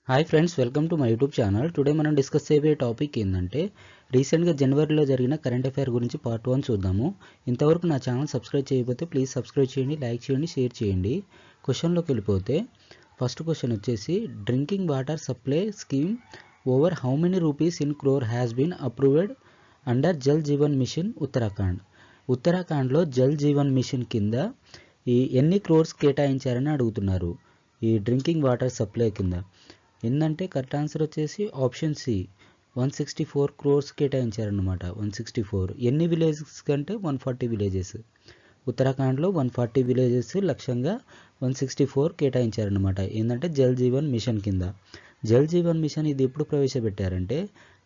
Hi friends, welcome to my YouTube channel. Today మనం discuss చేయబోయే topic ఏంటంటే రీసెంట్గా జనవరిలో జరిగిన కరెంట్ అఫైర్ గురించి పార్ట్ 1 చూద్దాము. ఇంతవరకు నా ఛానల్ సబ్స్క్రైబ్ చేయకపోతే ప్లీజ్ సబ్స్క్రైబ్ చేయండి, లైక్ చేయండి, షేర్ చేయండి. క్వశ్చన్లోకి వెళ్ళిపోతే ఫస్ట్ క్వశ్చన్ వచ్చేసి drinking water supply scheme over how many rupees in crore has been approved under Jal Jeevan mission Uttarakhand. ఉత్తరాఖండ్లో జల్ జీవన్ మిషన్ కింద ఎన్ని క్రోర్స్ కేటాయించారని అడుగుతున్నారు ఈ డ్రింకింగ్ వాటర్ సప్లై కింద. ఏంటంటే కరెక్ట్ ఆన్సర్ వచ్చేసి ఆప్షన్ సి 164 క్రోర్స్ కేటాయించారనమాట. 164 ఎన్ని విలేజెస్ కంటే 140 విలేజెస్. ఉత్తరాఖండ్లో 140 విలేజెస్ లక్ష్యంగా 164 కేటాయించారనమాట. ఏంటంటే జల్ జీవన్ మిషన్ కింద. జల్ జీవన్ మిషన్ ఇది ఎప్పుడు ప్రవేశపెట్టారంటే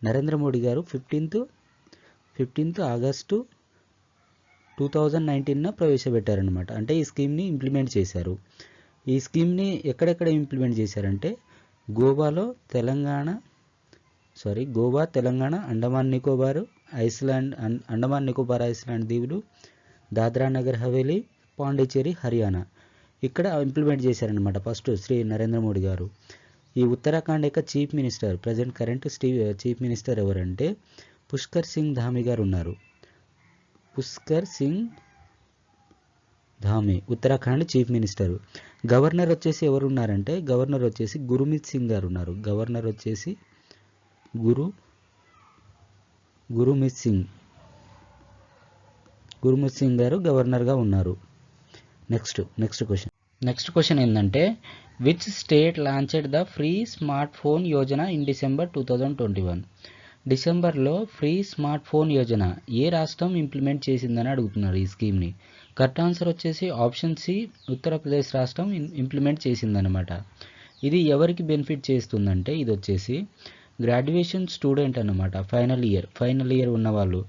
నరేంద్ర మోడీ గారు 15th ఆగస్టు 2019 ప్రవేశపెట్టారనమాట. అంటే ఈ స్కీమ్ని ఇంప్లిమెంట్ చేశారు. ఈ స్కీమ్ని ఎక్కడెక్కడ ఇంప్లిమెంట్ చేశారంటే గోవా, తెలంగాణ, అండమాన్ నికోబార్ ఐస్లాండ్ దీవులు, దాద్రా నగర్ హవేలీ, పాండిచ్చేరి, హర్యానా ఇక్కడ ఇంప్లిమెంట్ చేశారనమాట ఫస్ట్ శ్రీ నరేంద్ర మోడీ గారు. ఈ ఉత్తరాఖండ్ యొక్క chief minister current chief minister ఎవరంటే పుష్కర్ సింగ్ ధామి గారు ఉన్నారు. Pushkar Singh Dhami Uttarakhand chief minister. Governor వచ్చేసి ఎవరు ఉన్నారంటే గవర్నర్ వచ్చేసి గురుమిత్ సింగ్ గారు ఉన్నారు. గవర్నర్ వచ్చేసి గురుమిత్ సింగ్ గారు గవర్నర్గా ఉన్నారు. నెక్స్ట్ క్వశ్చన్ ఏంటంటే which state launched the free smart phone Yojana in December 2021. డిసెంబర్లో ఫ్రీ స్మార్ట్ ఫోన్ యోజన ఏ రాష్ట్రం ఇంప్లిమెంట్ చేసిందని అడుగుతున్నారు ఈ స్కీమ్ని. కరెక్ట్ ఆన్సర్ వచ్చేసి ఆప్షన్ సి ఉత్తరప్రదేశ్ రాష్ట్రం ఇంప్లిమెంట్ చేసిందనమాట. ఇది ఎవరికి బెనిఫిట్ చేస్తుందంటే ఇది వచ్చేసి గ్రాడ్యుయేషన్ స్టూడెంట్ అనమాట. ఫైనల్ ఇయర్ ఉన్నవాళ్ళు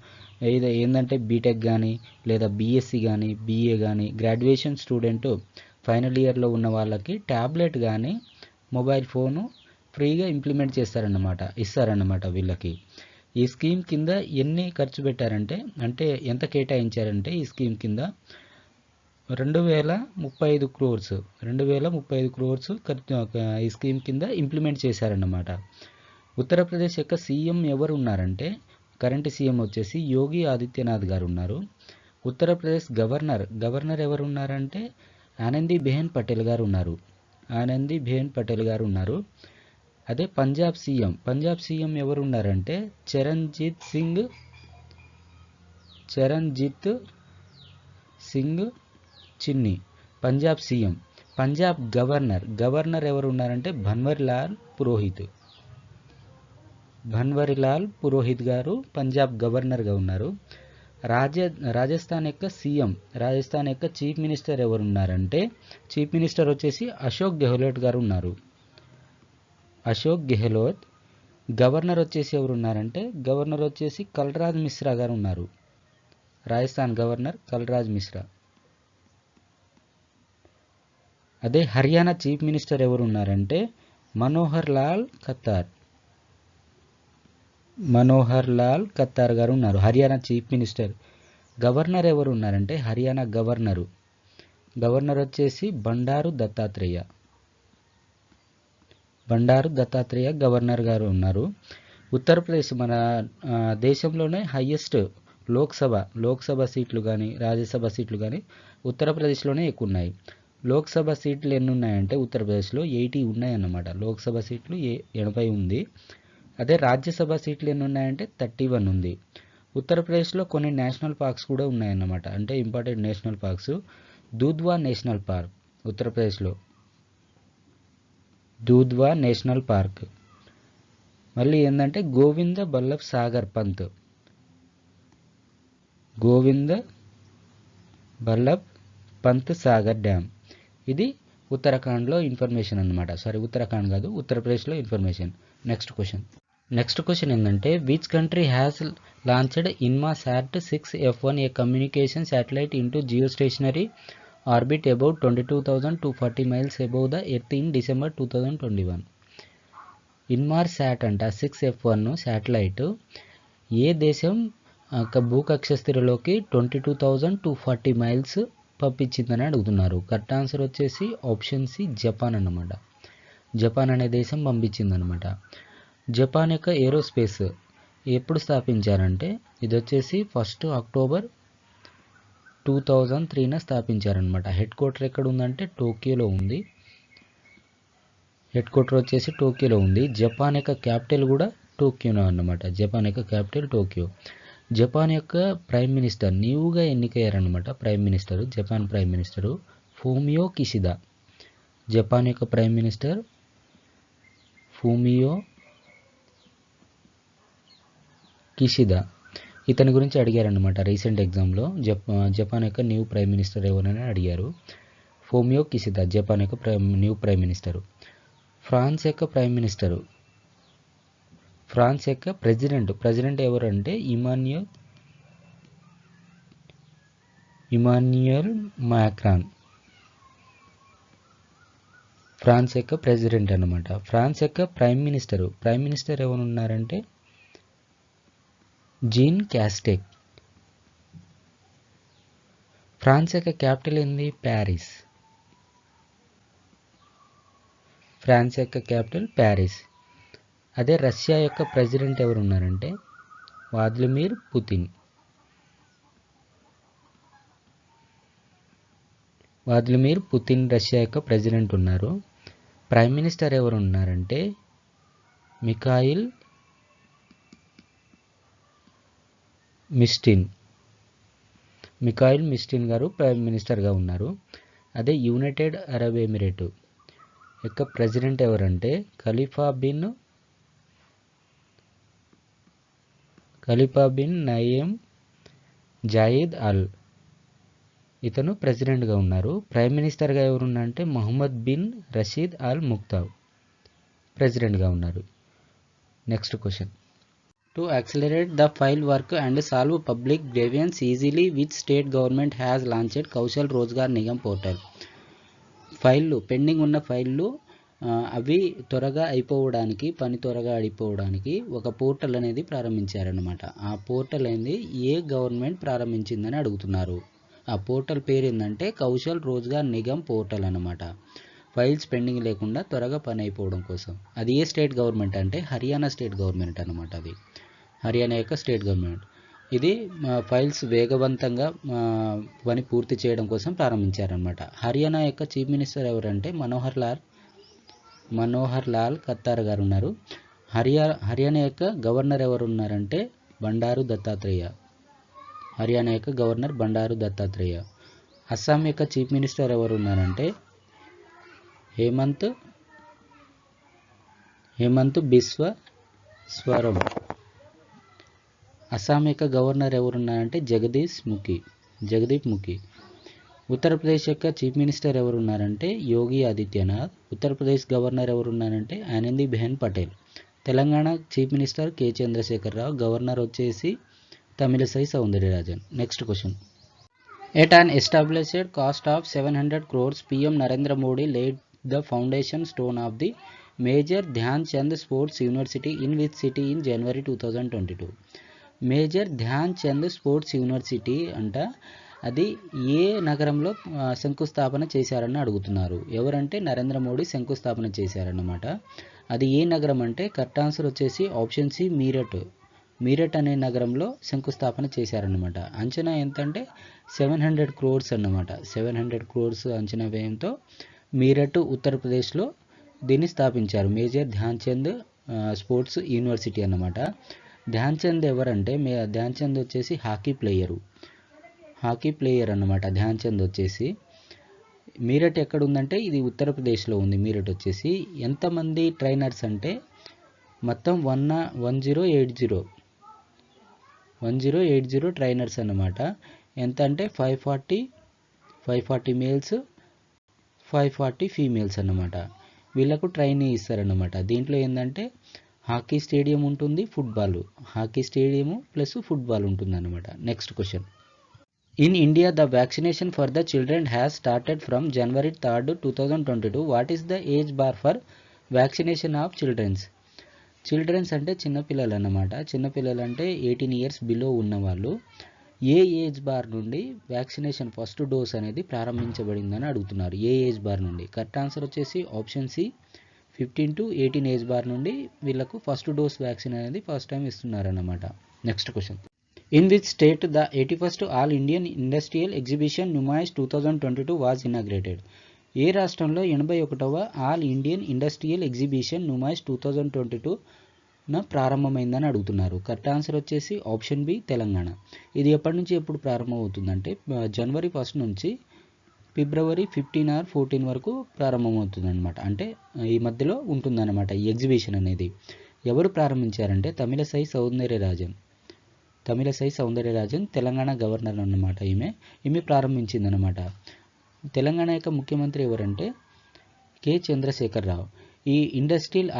ఏంటంటే బీటెక్ కానీ లేదా బీఎస్సీ కానీ బీఏ కానీ గ్రాడ్యుయేషన్ స్టూడెంట్ ఫైనల్ ఇయర్లో ఉన్న వాళ్ళకి ట్యాబ్లెట్ కానీ మొబైల్ ఫోను ఫ్రీగా ఇంప్లిమెంట్ ఇస్తారన్నమాట వీళ్ళకి. ఈ స్కీమ్ కింద ఎన్ని ఖర్చు పెట్టారంటే ఎంత కేటాయించారంటే ఈ స్కీమ్ కింద 2035 క్రోర్స్ ఈ స్కీమ్ కింద ఇంప్లిమెంట్ చేశారన్నమాట. ఉత్తరప్రదేశ్ యొక్క సీఎం ఎవరు ఉన్నారంటే కరెంట్ సీఎం వచ్చేసి యోగి ఆదిత్యనాథ్ గారు ఉన్నారు. ఉత్తరప్రదేశ్ గవర్నర్ ఎవరు ఉన్నారంటే ఆనందీబెన్ పటేల్ గారు ఉన్నారు. అదే పంజాబ్ సీఎం ఎవరు ఉన్నారంటే చరణ్జీత్ సింగ్ చిన్ని పంజాబ్ సీఎం. పంజాబ్ గవర్నర్ ఎవరు ఉన్నారంటే భన్వరిలాల్ పురోహిత్ గారు పంజాబ్ గవర్నర్గా ఉన్నారు. రాజస్థాన్ యొక్క చీఫ్ మినిస్టర్ ఎవరు ఉన్నారంటే చీఫ్ మినిస్టర్ వచ్చేసి అశోక్ గెహ్లోట్ గారు ఉన్నారు. గవర్నర్ వచ్చేసి ఎవరు ఉన్నారంటే కల్రాజ్ మిశ్రా గారు ఉన్నారు. రాజస్థాన్ గవర్నర్ కల్రాజ్ మిశ్రా. అదే హర్యానా చీఫ్ మినిస్టర్ ఎవరు ఉన్నారంటే మనోహర్ లాల్ ఖట్టర్ గారు ఉన్నారు. Haryana chief minister. గవర్నర్ ఎవరు ఉన్నారంటే హర్యానా గవర్నర్ వచ్చేసి బండారు దత్తాత్రేయ గవర్నర్ గారు ఉన్నారు. ఉత్తరప్రదేశ్ మన దేశంలోనే హైయెస్ట్ లోక్సభ సీట్లు కానీ రాజ్యసభ సీట్లు కానీ ఉత్తరప్రదేశ్లోనే ఎక్కువ ఉన్నాయి. లోక్సభ సీట్లు ఎన్ని ఉన్నాయంటే ఉత్తరప్రదేశ్లో 80 ఉన్నాయన్నమాట. లోక్సభ సీట్లు 80 ఉంది. అదే రాజ్యసభ సీట్లు ఎన్ని ఉన్నాయంటే 31 ఉంది. ఉత్తరప్రదేశ్లో కొన్ని నేషనల్ పార్క్స్ కూడా ఉన్నాయన్నమాట. అంటే important national parks. Dudhwa national park ఉత్తరప్రదేశ్లో. Dudhwa national park. మళ్ళీ ఏంటంటే గోవింద బల్లభ్ పంత్ సాగర్ డ్యామ్. ఇది ఉత్తరాఖండ్లో ఇన్ఫర్మేషన్ అనమాట. ఉత్తరాఖండ్ కాదు, ఉత్తరప్రదేశ్లో ఇన్ఫర్మేషన్. నెక్స్ట్ క్వశ్చన్ ఏంటంటే which country has launched Inmarsat 6F1 a communication satellite into geostationary orbit about 22,240 miles above the earth in December 2021. Inmarsat అంట 6F1 శాటిలైట్ ఏ దేశం భూకక్షస్థిరలోకి 22,240 miles పంపించిందని అడుగుతున్నారు. కరెక్ట్ ఆన్సర్ వచ్చేసి ఆప్షన్ సి జపాన్ అన్నమాట. Japan అనే దేశం పంపించిందనమాట. Japan యొక్క aerospace ఎప్పుడు స్థాపించారంటే ఇది వచ్చేసి 1 అక్టోబర్ 2003న స్థాపించారనమాట. హెడ్ క్వార్టర్ ఎక్కడ ఉందంటే టోక్యోలో ఉంది. హెడ్ క్వార్టర్ వచ్చేసి టోక్యోలో ఉంది. జపాన్ యొక్క క్యాపిటల్ కూడా టోక్యోలో అన్నమాట. జపాన్ యొక్క క్యాపిటల్ టోక్యో. జపాన్ యొక్క ప్రైమ్ మినిస్టర్ న్యూగా ఎన్నికయ్యారనమాట. Japan prime minister Fumio Kishida. Japan యొక్క ప్రైమ్ మినిస్టర్ ఫూమియో కిషిదా. ఇతని గురించి అడిగారనమాట రీసెంట్ ఎగ్జామ్లో. జపాన్ యొక్క న్యూ ప్రైమ్ మినిస్టర్ ఎవరని అడిగారు. ఫూమియో కిషిదా జపాన్ యొక్క న్యూ ప్రైమ్ మినిస్టరు. ఫ్రాన్స్ యొక్క ప్రైమ్ మినిస్టరు, ఫ్రాన్స్ యొక్క ప్రెసిడెంట్ ఎవరంటే ఇమాన్యుయల్ మాక్రాన్. ఫ్రాన్స్ యొక్క ప్రెసిడెంట్ అన్నమాట. ఫ్రాన్స్ యొక్క ప్రైమ్ మినిస్టర్ ఎవరు ఉన్నారంటే జీన్ క్యాస్టెక్. ఫ్రాన్స్ యొక్క క్యాపిటల్ ఏంది? ప్యారిస్. ఫ్రాన్స్ యొక్క క్యాపిటల్ ప్యారిస్. అదే రష్యా యొక్క ప్రెసిడెంట్ ఎవరు ఉన్నారంటే వ్లాదిమిర్ పుతిన్. రష్యా యొక్క ప్రెసిడెంట్ ఉన్నారు. ప్రైమ్ మినిస్టర్ ఎవరు ఉన్నారంటే మిఖాయిల్ మిస్టిన్ గారు ప్రైమ్ మినిస్టర్గా ఉన్నారు. అదే యునైటెడ్ అరబ్ ఎమిరేట్ యొక్క ప్రెసిడెంట్ ఎవరంటే ఖలీఫా బిన్ నయీమ్ జాయిద్ అల్. ఇతను ప్రెసిడెంట్గా ఉన్నారు. ప్రైమ్ మినిస్టర్గా ఎవరున్నారంటే మొహమ్మద్ బిన్ రషీద్ అల్ ముక్తావ్ ప్రెసిడెంట్గా ఉన్నారు. Next question. To accelerate the file work and solve public grievance easily, which state government has launched Kaushal Rozgar Nigam portal? Pending ఉన్న ఫైళ్ళు అవి త్వరగా అయిపోవడానికి, పని త్వరగా అయిపోవడానికి ఒక పోర్టల్ అనేది ప్రారంభించారనమాట. ఆ పోర్టల్ అనేది ఏ గవర్నమెంట్ ప్రారంభించిందని అడుగుతున్నారు. ఆ పోర్టల్ పేరు ఏంటంటే కౌశల్ రోజ్గార్ నిగమ్ పోర్టల్ అనమాట. ఫైల్స్ పెండింగ్ లేకుండా త్వరగా పని అయిపోవడం కోసం. అది ఏ స్టేట్ గవర్నమెంట్ అంటే హర్యానా స్టేట్ గవర్నమెంట్ అనమాట. అది హర్యానా యొక్క స్టేట్ గవర్నమెంట్. ఇది ఫైల్స్ వేగవంతంగా పని పూర్తి చేయడం కోసం ప్రారంభించారనమాట. హర్యానా యొక్క చీఫ్ మినిస్టర్ ఎవరంటే మనోహర్ లాల్ ఖట్టర్ గారు ఉన్నారు. హర్యానా యొక్క గవర్నర్ ఎవరు ఉన్నారంటే బండారు దత్తాత్రేయ. హర్యానా యొక్క గవర్నర్ బండారు దత్తాత్రేయ. అస్సాం యొక్క చీఫ్ మినిస్టర్ ఎవరు ఉన్నారంటే హేమంత్ బిశ్వ స్వరం. అస్సాం యొక్క గవర్నర్ ఎవరున్నారంటే జగదీప్ ముఖి. ఉత్తరప్రదేశ్ యొక్క chief minister ఎవరున్నారంటే Yogi Adityanath. Uttar Pradesh governor ఎవరున్నారంటే Anandiben Patel. Telangana chief minister K Chandrashekar Rao. Governor వచ్చేసి Tamilisai Soundararajan. Next question. At an established cost of 700 crores, PM Narendra Modi laid the foundation stone of the Major Dhyan Chand Sports University in which city in January 2022? Major Dhyan Chand sports university అంట అది ఏ నగరంలో శంకుస్థాపన చేశారని అడుగుతున్నారు. ఎవరంటే నరేంద్ర మోడీ శంకుస్థాపన చేశారన్నమాట. అది ఏ నగరం అంటే కరెక్ట్ ఆన్సర్ వచ్చేసి ఆప్షన్ సి మీరట్ అనే నగరంలో శంకుస్థాపన చేశారన్నమాట. అంచనా ఎంతంటే 700 crores అన్నమాట. 700 crores అంచనా వ్యయంతో మీరట్ ఉత్తరప్రదేశ్లో దీన్ని స్థాపించారు. Major Dhyan Chand sports university అన్నమాట. ధ్యాన్ చంద్ ఎవరంటే ధ్యాన్ చంద్ వచ్చేసి హాకీ ప్లేయర్ అన్నమాట. ధ్యాన్ చంద్ వచ్చేసి మీరట్ ఎక్కడ ఉందంటే ఇది ఉత్తరప్రదేశ్లో ఉంది. మీరట్ వచ్చేసి ఎంతమంది ట్రైనర్స్ అంటే మొత్తం 1080 ట్రైనర్స్ అన్నమాట. ఎంత అంటే 540 మేల్స్ 540 ఫీమేల్స్ అన్నమాట. వీళ్ళకు ట్రైనింగ్ ఇస్తారన్నమాట. దీంట్లో ఏంటంటే హాకీ స్టేడియం ఉంటుంది, హాకీ స్టేడియము ప్లస్ ఫుట్బాల్ ఉంటుంది అన్నమాట. Next question. In India the vaccination for the children has started from January 3rd, 2022. What is the age bar for vaccination of childrens అంటే చిన్నపిల్లలు అన్నమాట. చిన్నపిల్లలు అంటే 18 years బిలో ఉన్నవాళ్ళు. ఏ ఏజ్ బార్ నుండి వ్యాక్సినేషన్ ఫస్ట్ డోస్ అనేది ప్రారంభించబడిందని అడుగుతున్నారు. ఏ ఏజ్ బార్ నుండి? కరెక్ట్ ఆన్సర్ వచ్చేసి option C 15 to 18 age bar నుండి వీళ్ళకు ఫస్ట్ డోస్ వ్యాక్సిన్ అనేది ఫస్ట్ టైం ఇస్తున్నారన్నమాట. Next question. In which state the 81st all Indian industrial exhibition Numaish 2022 was inaugurated? ఏ రాష్ట్రంలో 81వ all Indian industrial exhibition Numaish 2022 ప్రారంభమైందని అడుగుతున్నారు. కరెక్ట్ ఆన్సర్ వచ్చేసి ఆప్షన్ బి తెలంగాణ. ఇది ఎప్పటి నుంచి ఎప్పుడు ప్రారంభమవుతుందంటే జనవరి 1 నుంచి ఫిబ్రవరి 15 or 14 వరకు ప్రారంభమవుతుంది అనమాట. అంటే ఈ మధ్యలో ఉంటుందన్నమాట ఈ ఎగ్జిబిషన్ అనేది. ఎవరు ప్రారంభించారంటే తమిళసై సౌందర్యరాజన్ తెలంగాణ గవర్నర్ అన్నమాట. ఈమె ప్రారంభించిందనమాట. తెలంగాణ యొక్క ముఖ్యమంత్రి ఎవరంటే కె చంద్రశేఖరరావు. ఈ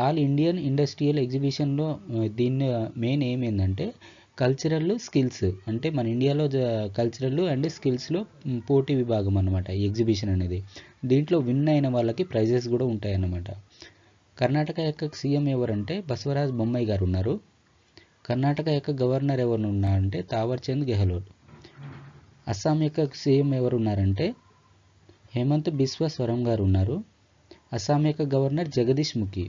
ఆల్ ఇండియన్ ఇండస్ట్రియల్ ఎగ్జిబిషన్లో దీన్ని మెయిన్ ఏం ఏంటంటే కల్చరల్ స్కిల్స్, అంటే మన ఇండియాలో కల్చరల్ అండ్ స్కిల్స్లో పోటీ విభాగం అన్నమాట ఈ ఎగ్జిబిషన్ అనేది. దీంట్లో విన్ అయిన వాళ్ళకి ప్రైజెస్ కూడా ఉంటాయి అన్నమాట. కర్ణాటక యొక్క సీఎం ఎవరంటే బసవరాజ్ బొమ్మాయి గారు ఉన్నారు. కర్ణాటక యొక్క గవర్నర్ ఎవరు ఉన్నారంటే తావర్చంద్ గెహ్లోట్. అస్సాం యొక్క సీఎం ఎవరు ఉన్నారంటే హేమంత్ బిశ్వ స్వరం గారు ఉన్నారు. అస్సాం యొక్క గవర్నర్ జగదీష్ ముఖి.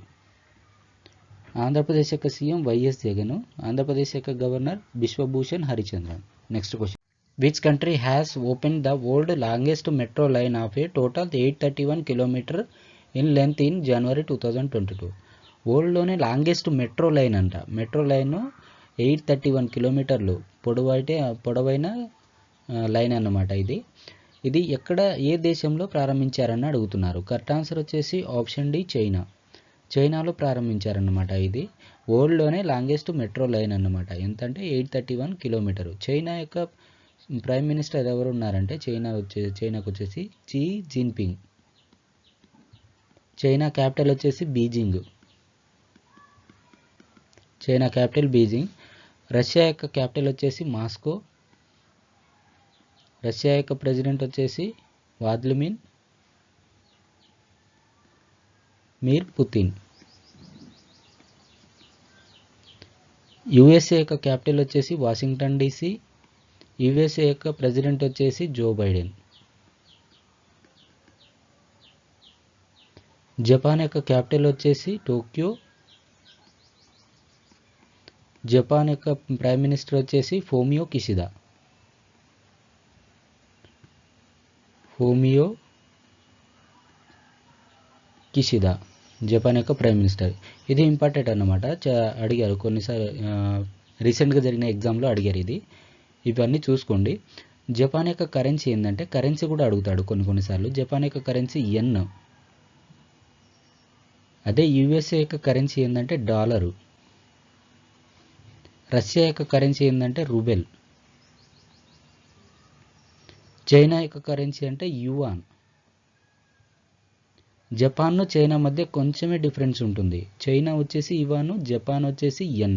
ఆంధ్రప్రదేశ్ యొక్క సీఎం వైఎస్ జగన్. ఆంధ్రప్రదేశ్ యొక్క governor Biswabhusan Harichandran. Next question. Which country has open the world longest metro line of a total 831 km in length in January 2022? వరల్డ్లోనే longest metro line అంట. మెట్రో లైన్ 831 km పొడవైన లైన్ అన్నమాట. ఇది ఎక్కడ ఏ దేశంలో ప్రారంభించారని అడుగుతున్నారు. కరెక్ట్ ఆన్సర్ వచ్చేసి ఆప్షన్ డి చైనాలో ప్రారంభించారన్నమాట. ఇది వరల్డ్లోనే లాంగెస్ట్ మెట్రో లైన్ అన్నమాట. ఎంత అంటే 831 km. చైనా యొక్క ప్రైమ్ మినిస్టర్ ఎవరు ఉన్నారంటే చైనాకు వచ్చేసి షీ జిన్పింగ్. చైనా క్యాపిటల్ వచ్చేసి బీజింగ్. రష్యా యొక్క క్యాపిటల్ వచ్చేసి మాస్కో. రష్యా యొక్క ప్రెసిడెంట్ వచ్చేసి వ్లాదిమిర్ పుతిన్. యుఎస్ఏ యొక్క క్యాపిటల్ వచ్చేసి వాషింగ్టన్ డీసీ. యుఎస్ఏ యొక్క ప్రెసిడెంట్ వచ్చేసి జో బైడెన్. జపాన్ యొక్క క్యాపిటల్ వచ్చేసి టోక్యో. జపాన్ యొక్క ప్రైమ్ మినిస్టర్ వచ్చేసి ఫూమియో కిషిదా జపాన్ యొక్క ప్రైమ్ మినిస్టర్. ఇది ఇంపార్టెంట్ అన్నమాట. అడిగారు కొన్నిసార్లు, రీసెంట్గా జరిగిన ఎగ్జామ్లో అడిగారు ఇది. ఇవన్నీ చూసుకోండి. జపాన్ యొక్క కరెన్సీ ఏంటంటే కరెన్సీ కూడా అడుగుతాడు కొన్నిసార్లు. జపాన్ యొక్క కరెన్సీ యెన్. అదే యుఎస్ఏ యొక్క కరెన్సీ ఏంటంటే డాలరు. రష్యా యొక్క కరెన్సీ ఏంటంటే రూబెల్. చైనా యొక్క కరెన్సీ అంటే యువాన్. జపాన్ చైనా మధ్య కొంచెమే డిఫరెన్స్ ఉంటుంది. చైనా వచ్చేసి యువాన్, జపాన్ వచ్చేసి yen.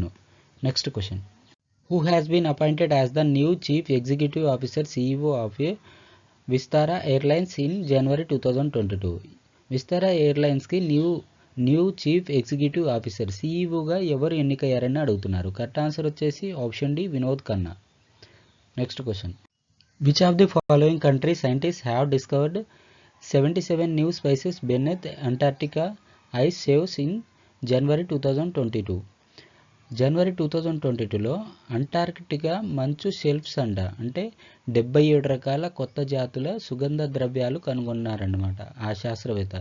Next question. Who has been appointed as the new chief executive officer CEO of a Vistara airlines in జనవరి 2022? విస్తారా ఎయిర్లైన్స్కి న్యూ చీఫ్ ఎగ్జిక్యూటివ్ ఆఫీసర్ సిఇఓగా ఎవరు ఎన్నికయ్యారని అడుగుతున్నారు. కరెక్ట్ ఆన్సర్ వచ్చేసి option D Vinod Khanna. Next question. Which of the following country scientist have discovered 77 new spices beneath Antarctica ice shelves in జనవరి 2022? జనవరి 2022లో Antarctica మంచు shelves అంటే 77 రకాల కొత్త జాతుల సుగంధ ద్రవ్యాలు కనుగొన్నారన్నమాట ఆ శాస్త్రవేత్త.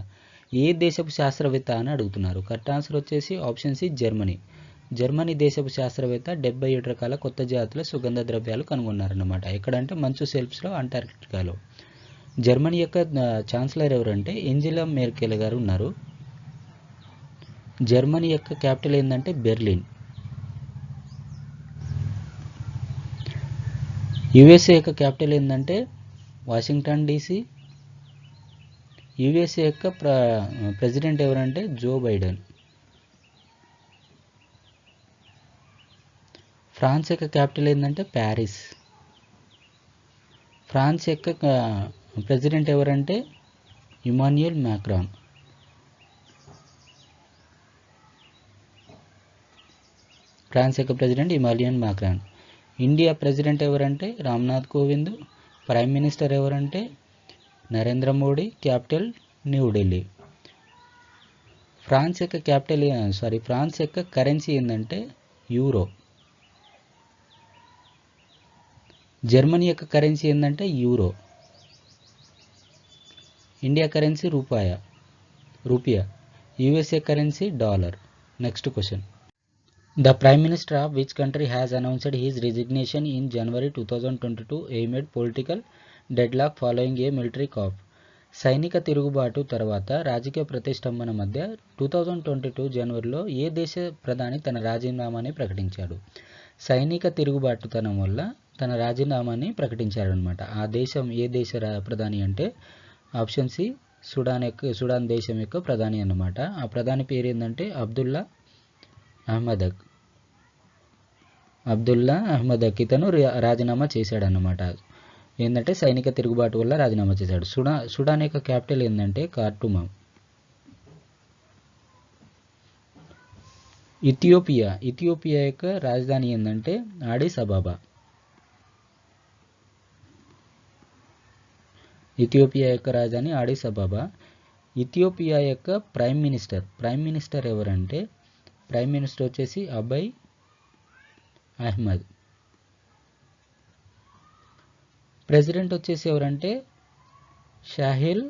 ఏ దేశపు శాస్త్రవేత్త అని అడుగుతున్నారు. కరెక్ట్ ఆన్సర్ వచ్చేసి ఆప్షన్ సి జర్మనీ దేశపు శాస్త్రవేత్త 77 రకాల కొత్త జాతుల సుగంధ ద్రవ్యాలు కనుగొన్నారన్నమాట. ఎక్కడంటే మంచు షెల్ఫ్స్లో అంటార్క్టికాలో. జర్మనీ యొక్క ఛాన్సలర్ ఎవరంటే ఏంజెలా మెర్కెల్ గారు ఉన్నారు. జర్మనీ యొక్క క్యాపిటల్ ఏంటంటే బెర్లిన్. యుఎస్ఏ యొక్క క్యాపిటల్ ఏంటంటే వాషింగ్టన్ డీసీ. యుఎస్ఏ యొక్క ప్రెసిడెంట్ ఎవరంటే జో బైడెన్. ఫ్రాన్స్ యొక్క క్యాపిటల్ ఏంటంటే ప్యారిస్. ఫ్రాన్స్ యొక్క ప్రెసిడెంట్ ఎవరంటే ఇమాన్యుయల్ మ్యాక్రాన్. ఫ్రాన్స్ యొక్క president Emmanuel Macron. India president ఎవరంటే రామ్నాథ్ కోవింద్. ప్రైమ్ మినిస్టర్ ఎవరంటే నరేంద్ర మోడీ. క్యాపిటల్ న్యూఢిల్లీ. ఫ్రాన్స్ యొక్క కరెన్సీ ఏంటంటే యూరో. జర్మనీ యొక్క కరెన్సీ ఏంటంటే euro. India currency రూపియా. USA currency dollar. Next question. The Prime Minister of which country has announced his resignation in January 2022 amid political deadlock following a military coup? సైనిక తిరుగుబాటు తర్వాత రాజకీయ ప్రతిష్టంభన మధ్య 2022 జనవరిలో ఏ దేశ ప్రధాని తన రాజీనామాని ప్రకటించాడు? సైనిక తిరుగుబాటుతనం వల్ల తన రాజీనామాని ప్రకటించాడనమాట. ఆ దేశం ఏ దేశ ప్రధాని అంటే ఆప్షన్ సి సుడాన్ దేశం యొక్క ప్రధాని అన్నమాట. ఆ ప్రధాని పేరు ఏంటంటే అబ్దుల్లా అహ్మదక్. ఇతను రాజీనామా చేశాడన్నమాట. ఏంటంటే సైనిక తిరుగుబాటు వల్ల రాజీనామా చేశాడు. సుడాన్ యొక్క క్యాపిటల్ ఏంటంటే ఖార్టూమ్. ఇథియోపియా యొక్క రాజధాని ఏంటంటే ఆడిస్ అబాబా. ఇథియోపియా యొక్క రాజధాని ఆడిస్ అబాబా. ఇథియోపియా యొక్క ప్రైమ్ మినిస్టర్ ఎవరంటే ప్రైమ్ మినిస్టర్ వచ్చేసి అబయ్ అహ్మద్. ప్రెసిడెంట్ వచ్చేసి ఎవరంటే షాహిల్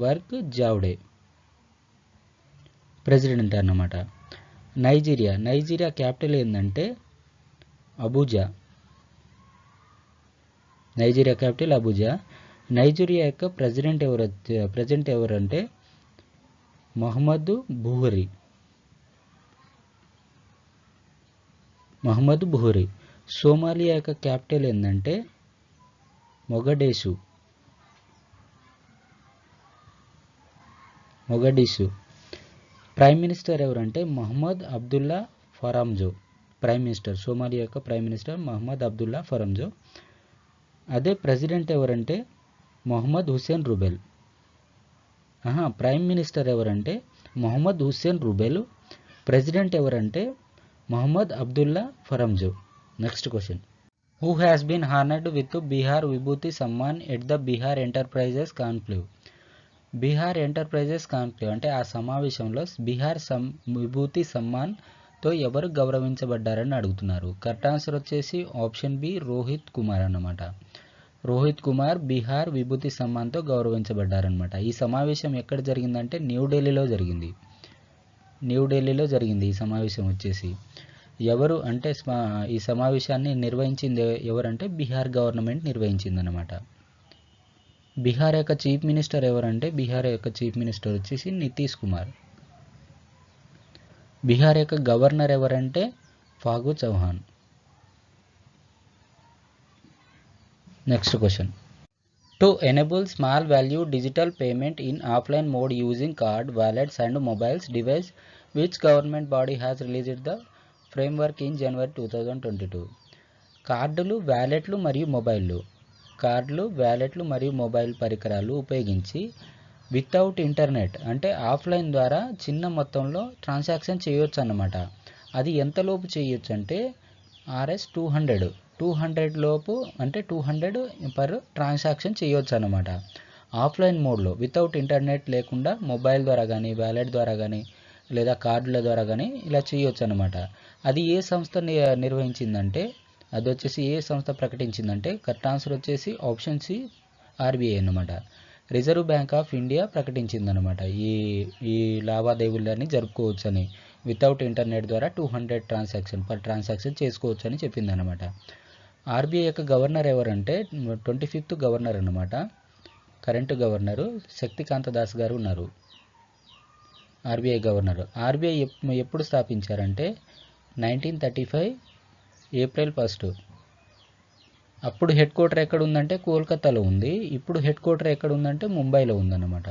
వర్క్ జావ్డే ప్రెసిడెంట్ అన్నమాట. నైజీరియా క్యాపిటల్ ఏంటంటే Abuja. Nigeria capital Abuja. Nigeria యొక్క ప్రెసిడెంట్ ఎవరంటే మహమ్మద్ బుహరి. సోమాలియా యొక్క క్యాపిటల్ ఏంటంటే మొగడిషు. ప్రైమ్ మినిస్టర్ ఎవరంటే మహమ్మద్ అబ్దుల్లా ఫరామ్జో. సోమాలియా యొక్క ప్రైమ్ మినిస్టర్ మహమ్మద్ అబ్దుల్లా ఫరామ్జో. అదే ప్రెసిడెంట్ ఎవరంటే మొహమ్మద్ హుస్సేన్ రుబెల్. ప్రైమ్ మినిస్టర్ ఎవరంటే మొహమ్మద్ హుస్సేన్ రుబెల్. ప్రెసిడెంట్ ఎవరంటే Mohammed Abdullah Farmajo. Next question. Who has been honored with Bihar Vibhuti Samman at the Bihar enterprises conclave? Bihar enterprises conclave అంటే ఆ సమావేశంలో బీహార్ విభూతి సమ్మాన్తో ఎవరు గౌరవించబడ్డారని అడుగుతున్నారు. కరెక్ట్ ఆన్సర్ వచ్చేసి ఆప్షన్ బి రోహిత్ కుమార్ అన్నమాట. రోహిత్ కుమార్ బీహార్ విభూతి సమ్మాన్తో గౌరవించబడ్డారనమాట. ఈ సమావేశం ఎక్కడ జరిగిందంటే న్యూఢిల్లీలో జరిగింది. ఈ సమావేశం వచ్చేసి ఎవరు అంటే ఈ సమావేశాన్ని నిర్వహించింది ఎవరంటే బీహార్ గవర్నమెంట్ నిర్వహించిందనమాట. బీహార్ యొక్క చీఫ్ మినిస్టర్ ఎవరంటే బీహార్ యొక్క చీఫ్ మినిస్టర్ వచ్చేసి నితీష్ కుమార్. బీహార్ యొక్క గవర్నర్ ఎవరంటే Phagu Chauhan. Next question. To enable small value digital payment in offline mode using card, wallets and mobiles device which government body has released the framework in జనవరి 2022? కార్డులు, వ్యాలెట్లు మరియు mobile పరికరాలు ఉపయోగించి without internet అంటే offline ద్వారా చిన్న మొత్తంలో ట్రాన్సాక్షన్ చేయొచ్చు అన్నమాట. అది ఎంతలోపు చేయొచ్చు అంటే RS 200 లోపు అంటే 200 పర్ ట్రాన్సాక్షన్ చేయొచ్చు అన్నమాట. ఆఫ్లైన్ మోడ్లో వితౌట్ ఇంటర్నెట్ లేకుండా మొబైల్ ద్వారా కానీ వ్యాలెట్ ద్వారా కానీ లేదా కార్డుల ద్వారా కానీ ఇలా చేయొచ్చు అన్నమాట. అది ఏ సంస్థ నిర్వహించిందంటే అది వచ్చేసి ఏ సంస్థ ప్రకటించిందంటే కరెక్ట్ ఆన్సర్ వచ్చేసి ఆప్షన్ సి RBI అన్నమాట. రిజర్వ్ బ్యాంక్ ఆఫ్ ఇండియా ప్రకటించిందనమాట. ఈ లావాదేవీలని జరుపుకోవచ్చని వితౌట్ ఇంటర్నెట్ ద్వారా 200 ట్రాన్సాక్షన్ చేసుకోవచ్చు అని చెప్పిందనమాట. RBI యొక్క గవర్నర్ ఎవరంటే 25th గవర్నర్ అన్నమాట. కరెంట్ గవర్నరు శక్తికాంత దాస్ గారు ఉన్నారు. RBI governor. RBI ఎప్పుడు స్థాపించారంటే 1935 ఏప్రిల్ 1. అప్పుడు హెడ్ క్వార్టర్ ఎక్కడ ఉందంటే కోల్కతాలో ఉంది. ఇప్పుడు హెడ్ క్వార్టర్ ఎక్కడ ఉందంటే ముంబైలో ఉందన్నమాట.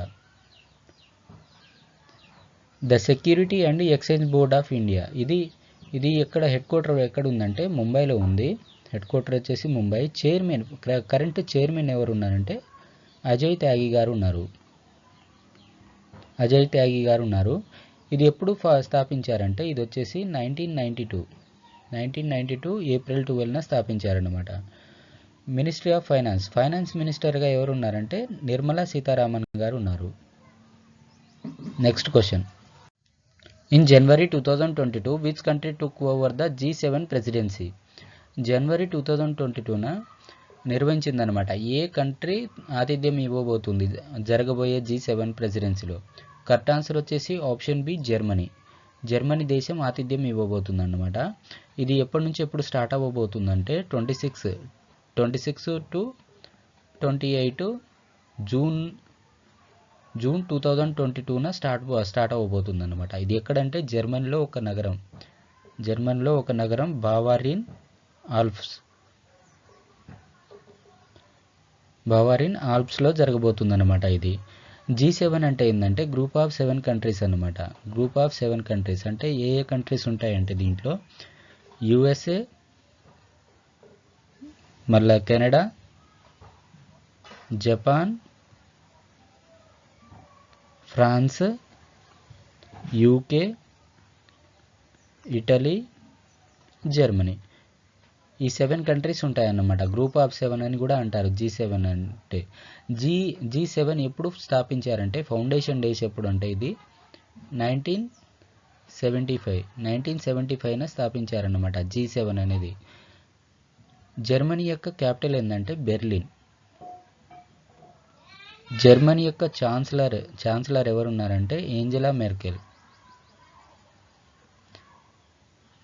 The security and exchange board of India ఇది ఎక్కడ హెడ్ క్వార్టర్ ఎక్కడ ఉందంటే ముంబైలో ఉంది. హెడ్ క్వార్టర్ వచ్చేసి ముంబై. కరెంట్ చైర్మన్ ఎవరు ఉన్నారంటే అజయ్ త్యాగి గారు ఉన్నారు. ఇది ఎప్పుడు స్థాపించారంటే ఇది వచ్చేసి 1992 ఏప్రిల్ 12న స్థాపించారనమాట. మినిస్ట్రీ ఆఫ్ ఫైనాన్స్ మినిస్టర్గా ఎవరు ఉన్నారంటే నిర్మలా సీతారామన్ గారు ఉన్నారు. Next question. In January 2022, which country took over the G7 presidency? జనవరి 2022న నిర్వహించిందనమాట. ఏ కంట్రీ ఆతిథ్యం ఇవ్వబోతుంది జరగబోయే G7 ప్రెసిడెన్సీలో? కరెక్ట్ ఆన్సర్ వచ్చేసి ఆప్షన్ బి జర్మనీ. జర్మనీ దేశం ఆతిథ్యం ఇవ్వబోతుంది అన్నమాట. ఇది ఎప్పటి నుంచి ఎప్పుడు స్టార్ట్ అవ్వబోతుందంటే 26 టు 28 జూన్ 2022న స్టార్ట్ అవ్వబోతుంది అన్నమాట. ఇది ఎక్కడంటే జర్మనీలో ఒక నగరం బావారిన్ ఆల్ప్స్లో జరగబోతుందన్నమాట. ఇది G7 అంటే ఏంటంటే గ్రూప్ ఆఫ్ 7 కంట్రీస్ అనమాట. గ్రూప్ ఆఫ్ 7 కంట్రీస్ అంటే ఏ కంట్రీస్ ఉంటాయంటే దీంట్లో USA, మళ్ళా Canada, Japan, France, UK, Italy, Germany. ఈ 7 కంట్రీస్ ఉంటాయన్నమాట. గ్రూప్ ఆఫ్ 7 అని కూడా అంటారు G7 అంటే. G7 ఎప్పుడు స్థాపించారంటే ఫౌండేషన్ డేస్ ఎప్పుడు అంటే ఇది 1975న స్థాపించారన్నమాట G7 అనేది. జర్మనీ యొక్క క్యాపిటల్ ఏంటంటే బెర్లిన్. జర్మనీ యొక్క ఛాన్సలర్ ఎవరున్నారంటే ఏంజెలా మెర్కెల్.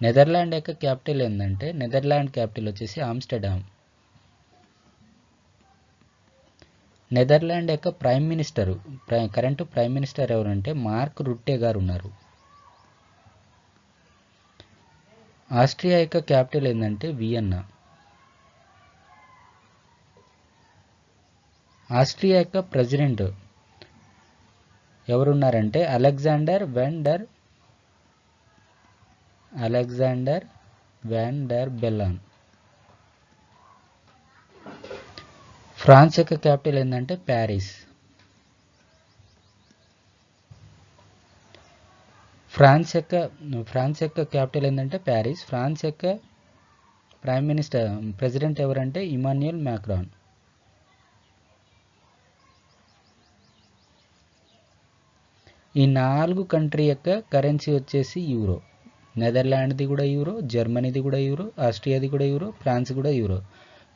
నెదర్లాండ్ యొక్క క్యాపిటల్ ఏంటంటే నెదర్లాండ్ క్యాపిటల్ వచ్చేసి ఆమ్స్టర్డామ్. నెదర్లాండ్ యొక్క కరెంట్ ప్రైమ్ మినిస్టర్ ఎవరంటే మార్క్ రుట్టే గారు ఉన్నారు. ఆస్ట్రియా యొక్క క్యాపిటల్ ఏంటంటే వియన్నా. ఆస్ట్రియా యొక్క ప్రెసిడెంట్ ఎవరున్నారంటే Alexander van der Bellen. France యొక్క క్యాపిటల్ ఏంటంటే ప్యారిస్. ఫ్రాన్స్ యొక్క క్యాపిటల్ ఏంటంటే ప్యారిస్. ఫ్రాన్స్ యొక్క ప్రెసిడెంట్ ఎవరంటే ఇమాన్యుయల్ మ్యాక్రాన్. ఈ 4 కంట్రీ యొక్క కరెన్సీ వచ్చేసి యూరో. నెదర్లాండ్ది కూడా యూరో, జర్మనీది కూడా యూరో, ఆస్ట్రియాది కూడా యూరో, ఫ్రాన్స్ కూడా యూరో.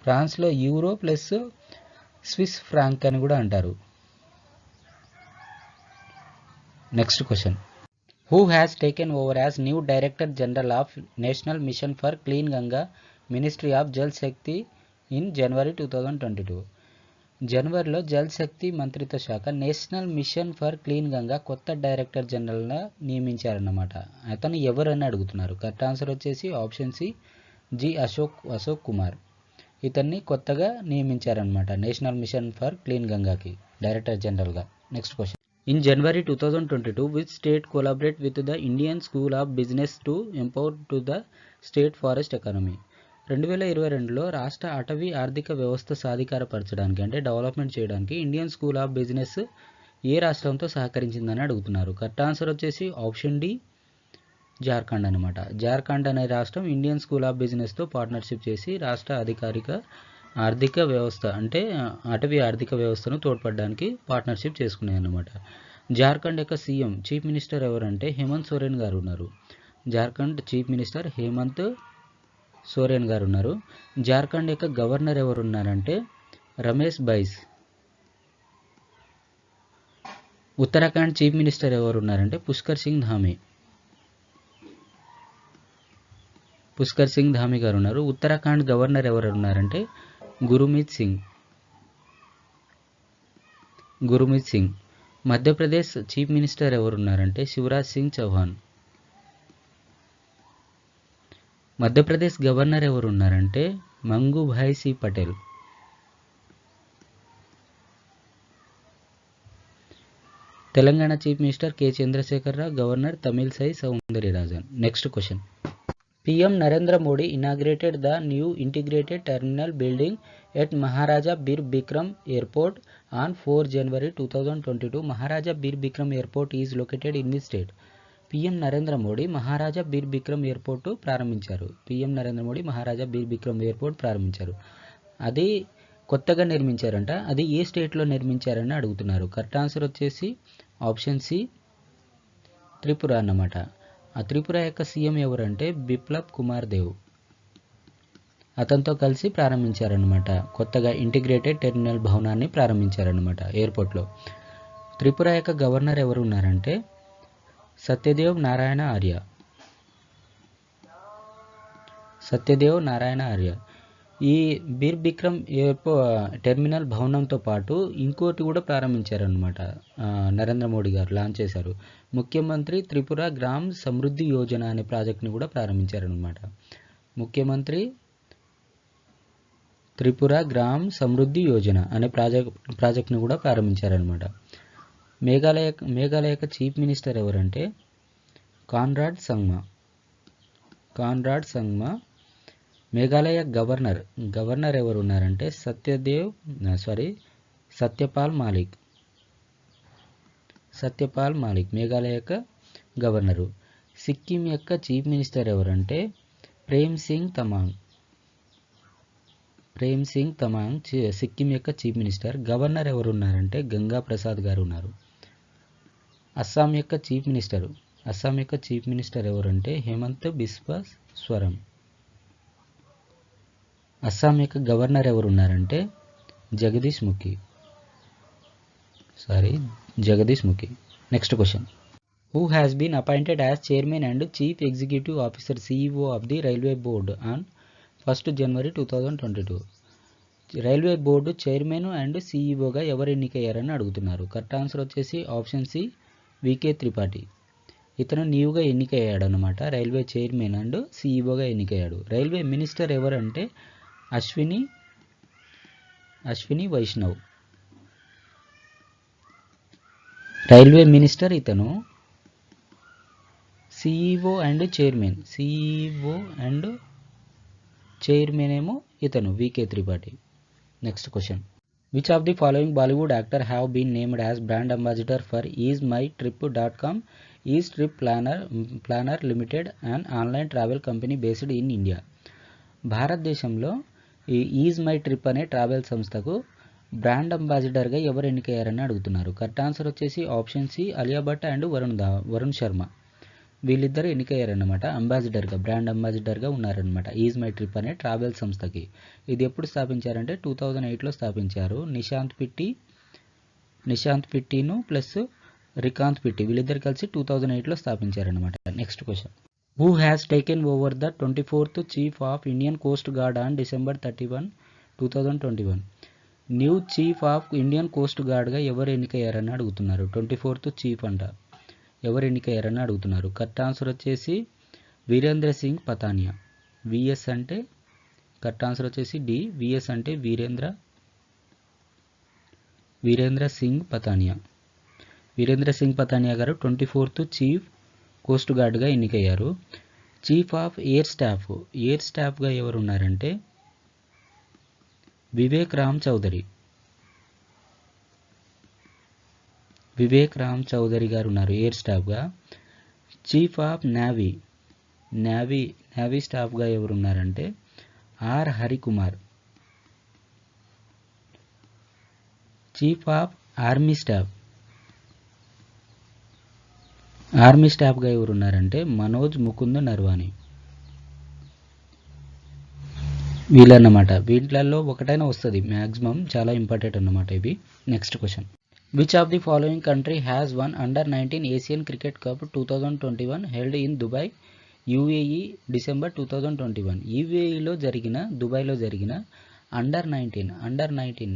ఫ్రాన్స్లో యూరో ప్లస్ స్విస్ ఫ్రాంక్ అని కూడా అంటారు. Next question. Who has taken over as new director general of national mission for clean Ganga, ministry of Jal Shakti in జనవరి 2022? జనవరిలో జల్ శక్తి మంత్రిత్వ శాఖ national mission for clean Ganga కొత్త డైరెక్టర్ జనరల్గా నియమించారన్నమాట. అతను ఎవరని అడుగుతున్నారు. కరెక్ట్ ఆన్సర్ వచ్చేసి option C G Ashok Kumar. ఇతన్ని కొత్తగా నియమించారనమాట నేషనల్ మిషన్ ఫర్ క్లీన్ గంగాకి డైరెక్టర్ జనరల్గా. Next question. In January 2022 which state collaborate with the Indian school of business to empower to the state forest economy? 2022లో రాష్ట్ర అటవీ ఆర్థిక వ్యవస్థ సాధికారపరచడానికి అంటే డెవలప్మెంట్ చేయడానికి ఇండియన్ స్కూల్ ఆఫ్ బిజినెస్ ఏ రాష్ట్రంతో సహకరించిందని అడుగుతున్నారు. కరెక్ట్ ఆన్సర్ వచ్చేసి ఆప్షన్ డి జార్ఖండ్ అనమాట. జార్ఖండ్ అనే రాష్ట్రం ఇండియన్ స్కూల్ ఆఫ్ బిజినెస్తో పార్ట్నర్షిప్ చేసి రాష్ట్ర ఆర్థిక వ్యవస్థ అంటే అటవీ ఆర్థిక వ్యవస్థను తోడ్పడడానికి పార్ట్నర్షిప్ చేసుకున్నాయి అన్నమాట. జార్ఖండ్ యొక్క సీఎం చీఫ్ మినిస్టర్ ఎవరంటే హేమంత్ సోరెన్ గారు ఉన్నారు. జార్ఖండ్ చీఫ్ మినిస్టర్ హేమంత్ సోరెన్ గారు ఉన్నారు. జార్ఖండ్ యొక్క గవర్నర్ ఎవరు ఉన్నారంటే రమేష్ బైస్. ఉత్తరాఖండ్ చీఫ్ మినిస్టర్ ఎవరు ఉన్నారంటే పుష్కర్ సింగ్ ధామి గారు ఉన్నారు. ఉత్తరాఖండ్ గవర్నర్ ఎవరు ఉన్నారంటే గురుమీత్ సింగ్. మధ్యప్రదేశ్ చీఫ్ మినిస్టర్ ఎవరు ఉన్నారంటే శివరాజ్ సింగ్ చౌహాన్. మధ్యప్రదేశ్ గవర్నర్ ఎవరు ఉన్నారంటే Mangubhai C Patel. Telangana chief minister K Chandrashekar Rao. Governor Tamilisai Soundararajan. Next question. PM Narendra Modi inaugurated the new integrated terminal building at Maharaja Bir Bikram Airport on 4 January 2022. Maharaja Bir Bikram Airport is located in which state? PM Narendra Modi Maharaja beer Bikram airport ప్రారంభించారు. PM Narendra Modi మహారాజా beer Bikram airport ప్రారంభించారు. అది కొత్తగా నిర్మించారంట. అది ఏ స్టేట్లో నిర్మించారని అడుగుతున్నారు. Correct answer వచ్చేసి option C Tripura అన్నమాట. ఆ త్రిపుర యొక్క సీఎం ఎవరంటే బిప్లబ్ కుమార్ దేవ్. అతనితో కలిసి ప్రారంభించారనమాట. కొత్తగా ఇంటిగ్రేటెడ్ టెర్మినల్ భవనాన్ని ప్రారంభించారనమాట ఎయిర్పోర్ట్లో. త్రిపుర యొక్క గవర్నర్ ఎవరు ఉన్నారంటే సత్యదేవ్ నారాయణ ఆర్య. సత్యదేవ్ నారాయణ ఆర్య. ఈ బీర్ బిక్రమ్ టెర్మినల్ భవనంతో పాటు ఇంకోటి కూడా ప్రారంభించారనమాట. నరేంద్ర మోడీ గారు లాంచ్ చేశారు. ముఖ్యమంత్రి త్రిపుర గ్రామ్ సమృద్ధి యోజన అనే ప్రాజెక్ట్ని కూడా ప్రారంభించారనమాట. ముఖ్యమంత్రి త్రిపుర గ్రామ్ సమృద్ధి యోజన అనే ప్రాజెక్ట్ని కూడా ప్రారంభించారనమాట. మేఘాలయ చీఫ్ మినిస్టర్ ఎవరంటే కాన్రాడ్ సంగ్మా. మేఘాలయ గవర్నర్ ఎవరు ఉన్నారంటే సత్యపాల్ మాలిక్ మేఘాలయ యొక్క గవర్నరు. సిక్కిం యొక్క చీఫ్ మినిస్టర్ ఎవరంటే ప్రేమ్ సింగ్ తమాంగ్ సిక్కిం యొక్క చీఫ్ మినిస్టర్. గవర్నర్ ఎవరు ఉన్నారంటే గంగా ప్రసాద్ గారు ఉన్నారు. అస్సాం యొక్క చీఫ్ మినిస్టర్ ఎవరంటే హేమంత్ బిస్వా స్వరం. అస్సాం యొక్క గవర్నర్ ఎవరు ఉన్నారంటే Jagdish Mukhi. Next question. Who has been appointed as chairman and chief executive officer CEO of the railway board on 1 January 2022? Railway board chairman and CEOగా ఎవరు ఎన్నికయ్యారని అడుగుతున్నారు. కరెక్ట్ ఆన్సర్ వచ్చేసి ఆప్షన్ సి వికే త్రిపాఠి. ఇతను న్యూగా ఎన్నికయ్యాడనమాట. రైల్వే చైర్మన్ అండ్ CEOగా ఎన్నికయ్యాడు. రైల్వే మినిస్టర్ ఎవరంటే అశ్విని వైష్ణవ్. రైల్వే మినిస్టర్ ఇతను. CEO అండ్ చైర్మన్ ఏమో ఇతను VK Tripathi. Next question. Which of the following Bollywood actor have been named as brand ambassador for easemytrip.com ease trip planner limited and online travel company based in India? భారతదేశంలో ఈ ease my trip అనే travel సంస్థకు brand అంబాసిడర్గా ఎవరు ఎన్నికయ్యారని అడుగుతున్నారు. Correct answer వచ్చేసి option C Alia Bhatt and Varun Sharma. వీళ్ళిద్దరు ఎన్నికయ్యారన్నమాట. బ్రాండ్ అంబాసిడర్గా ఉన్నారనమాట ఈజ్ మై ట్రిప్ అనే ట్రావెల్ సంస్థకి. ఇది ఎప్పుడు స్థాపించారంటే 2008లో స్థాపించారు. నిశాంత్ పిట్టిను ప్లస్ రికాంత్ పిట్టి వీళ్ళిద్దరు కలిసి 2008లో స్థాపించారనమాట. Next question. Who has taken over the 24th chief of Indian coast guard on December 31, 2021? New chief of Indian coast గార్డ్గా ఎవరు ఎన్నికయ్యారని అడుగుతున్నారు. 24th చీఫ్ అంట. ఎవరు ఎన్నికయ్యారని అడుగుతున్నారు. కరెక్ట్ ఆన్సర్ వచ్చేసి వీరేంద్ర సింగ్ పతానియా. విఎస్ అంటే కరెక్ట్ ఆన్సర్ వచ్చేసి డి. విఎస్ అంటే వీరేంద్ర సింగ్ పతానియా గారు 24th చీఫ్ కోస్ట్ గార్డ్గా ఎన్నికయ్యారు. చీఫ్ ఆఫ్ ఎయిర్ స్టాఫ్గా ఎవరు ఉన్నారంటే వివేక్ రామ్ చౌదరి గారు ఉన్నారు ఎయిర్ స్టాఫ్గా. చీఫ్ ఆఫ్ నేవీ స్టాఫ్గా ఎవరు ఉన్నారంటే R Harikumar. Chief of army స్టాఫ్గా ఎవరు ఉన్నారంటే మనోజ్ ముకుంద్ నర్వాణి. వీళ్ళన్నమాట. వీళ్ళల్లో ఒకటైనా వస్తుంది మ్యాక్సిమం. చాలా ఇంపార్టెంట్ అన్నమాట ఇవి. Next question. Which of the following country has one Under-19 Asian cricket cup 2021 held in Dubai UAE December 2021? దుబాయ్లో జరిగిన Under-19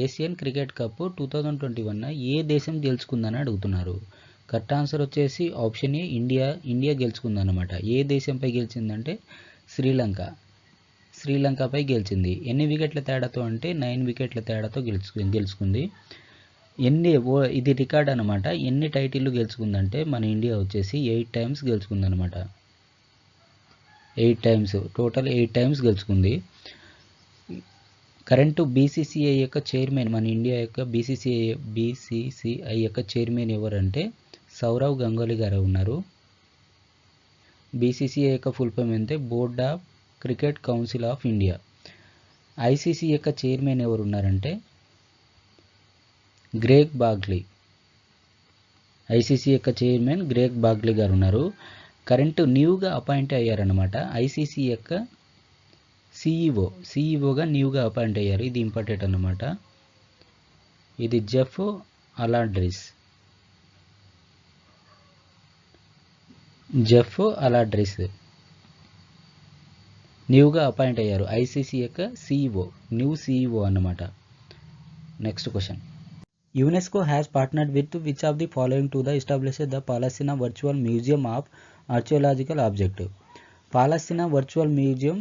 ఏషియన్ క్రికెట్ కప్ 2021 ఏ దేశం గెలుచుకుందని అడుగుతున్నారు. కరెక్ట్ ఆన్సర్ వచ్చేసి ఆప్షన్ ఏ ఇండియా గెలుచుకుందన్నమాట. ఏ దేశంపై గెలిచిందంటే శ్రీలంకపై గెలిచింది. ఎన్ని వికెట్ల తేడాతో అంటే 9 వికెట్ల తేడాతో గెలుచుకుంది. ఇది రికార్డ్ అనమాట. ఎన్ని టైటిల్లు గెలుచుకుందంటే మన ఇండియా వచ్చేసి 8 times గెలుచుకుందనమాట. 8 times, టోటల్ 8 times గెలుచుకుంది. కరెంటు BCCI యొక్క చైర్మన్, మన ఇండియా యొక్క BCCI యొక్క చైర్మన్ ఎవరంటే సౌరవ్ గంగూలీ గారు ఉన్నారు. BCCI యొక్క ఫుల్ ఫామ్ అంటే board of cricket council of India. ICC యొక్క చైర్మన్ ఎవరు ఉన్నారంటే గ్రేగ్ బాగ్లీ. ICC యొక్క చైర్మన్ గ్రేగ్ బాగ్లీ గారు ఉన్నారు. కరెంటు న్యూగా అపాయింట్ అయ్యారనమాట. ఐసీసీ యొక్క సిఈఓగా న్యూగా అపాయింట్ అయ్యారు. ఇది ఇంపార్టెంట్ అన్నమాట. ఇది జెఫ్ అలాడ్రిస్ న్యూగా అపాయింట్ అయ్యారు. ఐసీసీ యొక్క న్యూ సిఈఓ అన్నమాట. Next question. UNESCO has partnered with which of the following to the establish the Palestina Virtual Museum of Archaeological Objects? Palestine virtual museum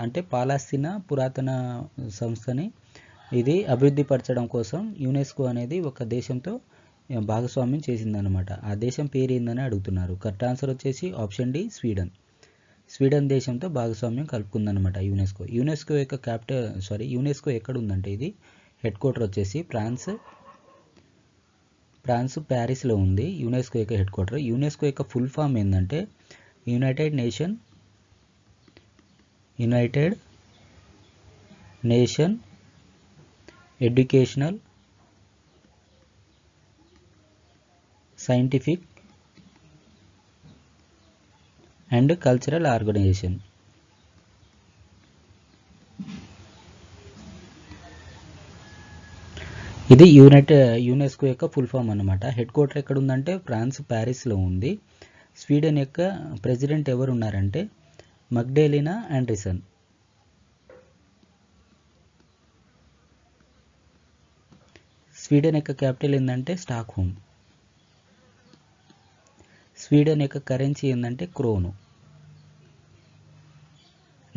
అంటే పాలస్తీనా పురాతన సంస్థని ఇది అభివృద్ధి పరచడం కోసం యునెస్కో అనేది ఒక దేశంతో భాగస్వామ్యం చేసిందనమాట. ఆ దేశం పేరు ఏందని అడుగుతున్నారు. కరెక్ట్ ఆన్సర్ వచ్చేసి ఆప్షన్ డి స్వీడన్ దేశంతో భాగస్వామ్యం కలుపుకుందనమాట యునెస్కో. యునెస్కో ఎక్కడ ఉందంటే ఇది హెడ్ క్వార్టర్ వచ్చేసి ఫ్రాన్స్ ప్యారిస్లో ఉంది. యునెస్కో యొక్క హెడ్ క్వార్టర్. యునెస్కో యొక్క ఫుల్ ఫామ్ ఏంటంటే United Nation Educational Scientific and Cultural Organisation. ఇది యునెస్కో యొక్క ఫుల్ ఫామ్ అన్నమాట. హెడ్ క్వార్టర్ ఎక్కడ ఉందంటే ఫ్రాన్స్ ప్యారిస్లో ఉంది. స్వీడన్ యొక్క ప్రెసిడెంట్ ఎవరు ఉన్నారంటే మగ్డలేనా ఆండర్సన్. స్వీడన్ యొక్క క్యాపిటల్ ఏంటంటే స్టాక్హోమ్. స్వీడన్ యొక్క కరెన్సీ ఏంటంటే krona.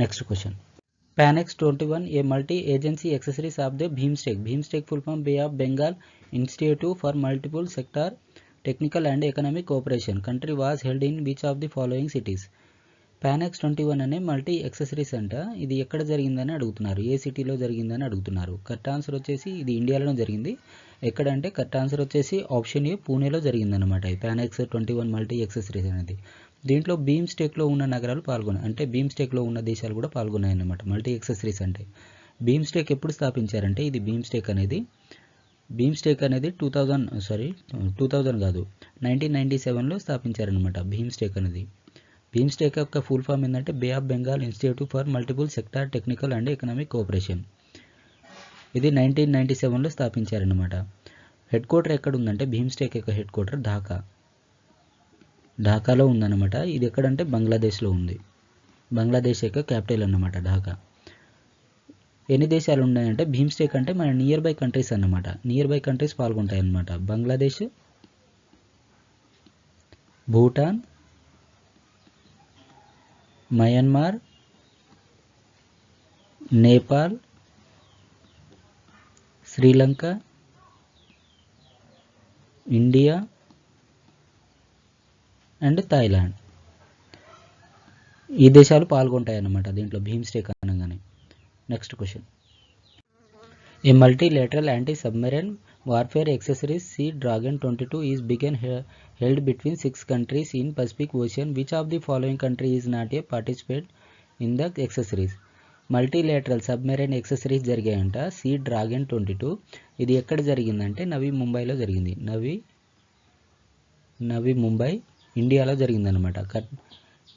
Next question. PANEX 21 a multi-agency exercise of the BIMSTEC full form Bay of Bengal Institute for Multiple Sector Technical and Economic Cooperation country was held in which of the following cities? PANEX 21 అనే multi accessories అంట. ఇది ఎక్కడ జరిగిందని అడుగుతున్నారు. ఏ సిటీలో జరిగిందని అడుగుతున్నారు. Correct answer వచ్చేసి ఇది ఇండియాలోనే జరిగింది. ఎక్కడంటే కరెక్ట్ ఆన్సర్ వచ్చేసి ఆప్షన్ ఏ పూణేలో జరిగిందనమాట. ఈ PANEX 21 మల్టీ ఎక్సెసరీస్ అనేది. దీంట్లో BIMSTECలో ఉన్న నగరాలు పాల్గొన్నాయి. అంటే BIMSTECలో ఉన్న దేశాలు కూడా పాల్గొన్నాయి అన్నమాట. మల్టీ ఎక్సెసరీస్ అంటే BIMSTEC ఎప్పుడు స్థాపించారంటే ఇది BIMSTEC అనేది 1997లో స్థాపించారనమాట. BIMSTEC అనేది. BIMSTEC యొక్క ఫుల్ ఫామ్ ఏంటంటే bay of Bengal institute for multiple sector technical and economic cooperation. ఇది 1997లో స్థాపించారనమాట. హెడ్ క్వార్టర్ ఎక్కడ ఉందంటే BIMSTEC యొక్క హెడ్ క్వార్టర్ ఢాకాలో ఉందన్నమాట. ఇది ఎక్కడంటే బంగ్లాదేశ్లో ఉంది. బంగ్లాదేశ్ యొక్క క్యాపిటల్ అన్నమాట ఢాకా. ఎన్ని దేశాలు ఉన్నాయంటే BIMSTEC అంటే మన నియర్ బై కంట్రీస్ అన్నమాట. నియర్ బై కంట్రీస్ పాల్గొంటాయి అన్నమాట. Bangladesh, Bhutan, Myanmar, Nepal, Sri Lanka, India and Thailand. ఈ దేశాలు పాల్గొంటాయి అన్నమాట దీంట్లో BIMSTEC అనగానే. Next question. A multilateral anti-submarine warfare exercise Sea Dragon 22 is being held between 6 countries in Pacific Ocean. Which of the following country is not a participant in the exercise? Multilateral submarine exercise జరిగాయంట. Sea dragon 22. ఇది ఎక్కడ జరిగిందంటే నవీ ముంబైలో జరిగింది. నవీ ముంబై ఇండియాలో జరిగిందనమాట.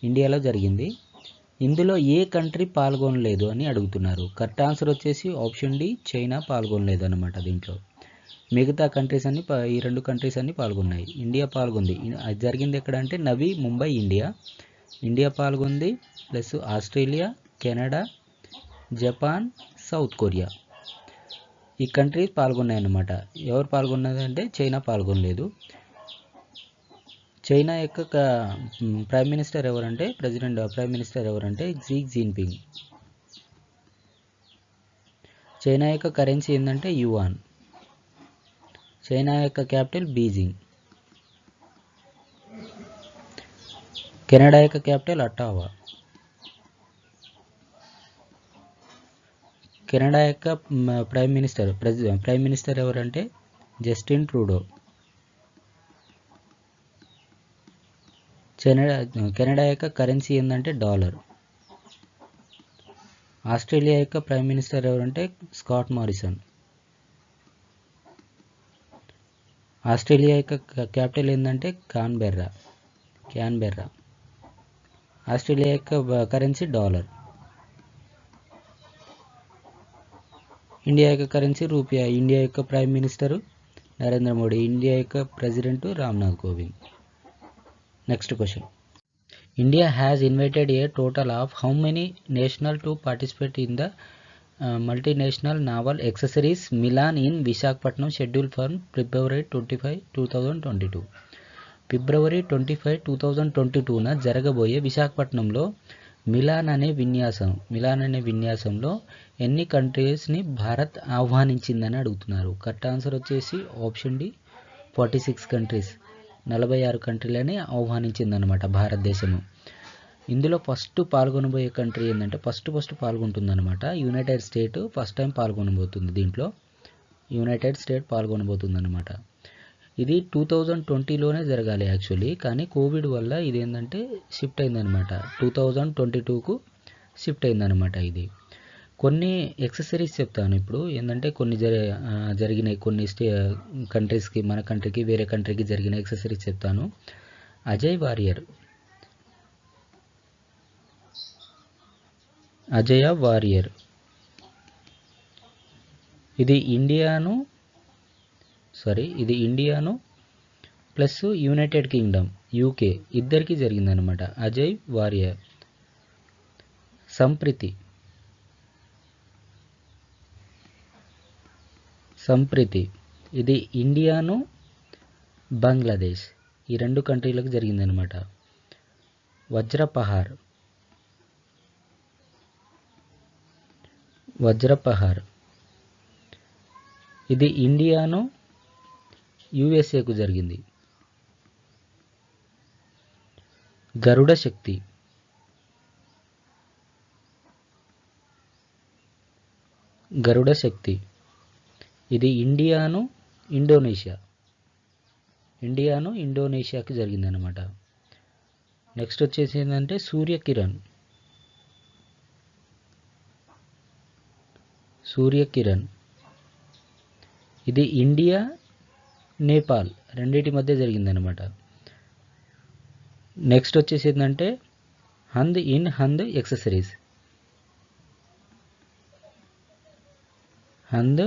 ఇండియాలో జరిగింది. ఇందులో ఏ కంట్రీ పాల్గొనలేదు అని అడుగుతున్నారు. కరెక్ట్ ఆన్సర్ వచ్చేసి ఆప్షన్ డి చైనా పాల్గొనలేదు అనమాట. దీంట్లో మిగతా కంట్రీస్ అన్ని ఈ 2 కంట్రీస్ అన్ని పాల్గొన్నాయి. ఇండియా పాల్గొంది. అది జరిగింది ఎక్కడంటే నవీ ముంబై ఇండియా పాల్గొంది. Plus Australia, Canada, Japan, south Korea ఈ కంట్రీస్ పాల్గొన్నాయి అన్నమాట. ఎవరు పాల్గొన్నదంటే చైనా పాల్గొనలేదు. చైనా యొక్క ప్రైమ్ మినిస్టర్ ఎవరంటే జీ జిన్పింగ్. చైనా యొక్క కరెన్సీ ఏంటంటే యువాన్. చైనా యొక్క క్యాపిటల్ బీజింగ్. కెనడా యొక్క క్యాపిటల్ అటావా. కెనడా యొక్క ప్రైమ్ మినిస్టర్ ఎవరంటే జస్టిన్ ట్రూడో. కెనడా యొక్క కరెన్సీ ఏంటంటే డాలర్. ఆస్ట్రేలియా యొక్క ప్రైమ్ మినిస్టర్ ఎవరంటే స్కాట్ మారిసన్. ఆస్ట్రేలియా యొక్క క్యాపిటల్ ఏంటంటే క్యాన్బెర్రా. ఆస్ట్రేలియా యొక్క కరెన్సీ డాలర్. ఇండియా యొక్క కరెన్సీ రూపాయి. ఇండియా యొక్క prime minister Narendra Modi. India యొక్క president Ramnath Kovind. Next question. India has invited a total of how many national to participate in the multinational naval exercises Milan in Visakhapatnam schedule for February 25, 2022. ఫిబ్రవరి 25, 2022న జరగబోయే విశాఖపట్నంలో melon అనే విన్యాసంలో ఎన్ని కంట్రీస్ని భారత్ ఆహ్వానించిందని అడుగుతున్నారు. కరెక్ట్ ఆన్సర్ వచ్చేసి ఆప్షన్ డి 46 కంట్రీస్, 46 కంట్రీలని ఆహ్వానించిందనమాట భారతదేశము. ఇందులో ఫస్ట్ పాల్గొనబోయే కంట్రీ ఏంటంటే ఫస్ట్ పాల్గొంటుందన్నమాట యునైటెడ్ స్టేట్. ఫస్ట్ టైం పాల్గొనబోతుంది దీంట్లో. యునైటెడ్ స్టేట్ పాల్గొనబోతుందన్నమాట. ఇది 2020లోనే జరగాలి యాక్చువల్లీ, కానీ కోవిడ్ వల్ల ఇది ఏంటంటే షిఫ్ట్ అయిందనమాట, 2022కు షిఫ్ట్ అయిందనమాట. ఇది కొన్ని ఎక్సెసరీస్ చెప్తాను ఇప్పుడు. ఏంటంటే కొన్ని జరిగినాయి కొన్ని కంట్రీస్కి, మన కంట్రీకి వేరే కంట్రీకి జరిగిన ఎక్సెసరీస్ చెప్తాను. అజయ్ వారియర్ ఇది ఇండియాను ప్లస్ యునైటెడ్ కింగ్డమ్ యూకే ఇద్దరికి జరిగిందనమాట. అజయ్ వారియర్. సంప్రీతి ఇది ఇండియాను బంగ్లాదేశ్ ఈ రెండు కంట్రీలకు జరిగిందనమాట. వజ్రపహార్ ఇది ఇండియాను యుఎస్ఏకు జరిగింది. గరుడ శక్తి ఇది ఇండియాను ఇండోనేషియాకి జరిగిందనమాట. నెక్స్ట్ వచ్చేసి ఏంటంటే సూర్యకిరణ్ ఇది ఇండియా నేపాల్ రెండింటి మధ్య జరిగిందనమాట. నెక్స్ట్ వచ్చేసి ఏంటంటే హంద్ ఎక్సెసరీస్. హంద్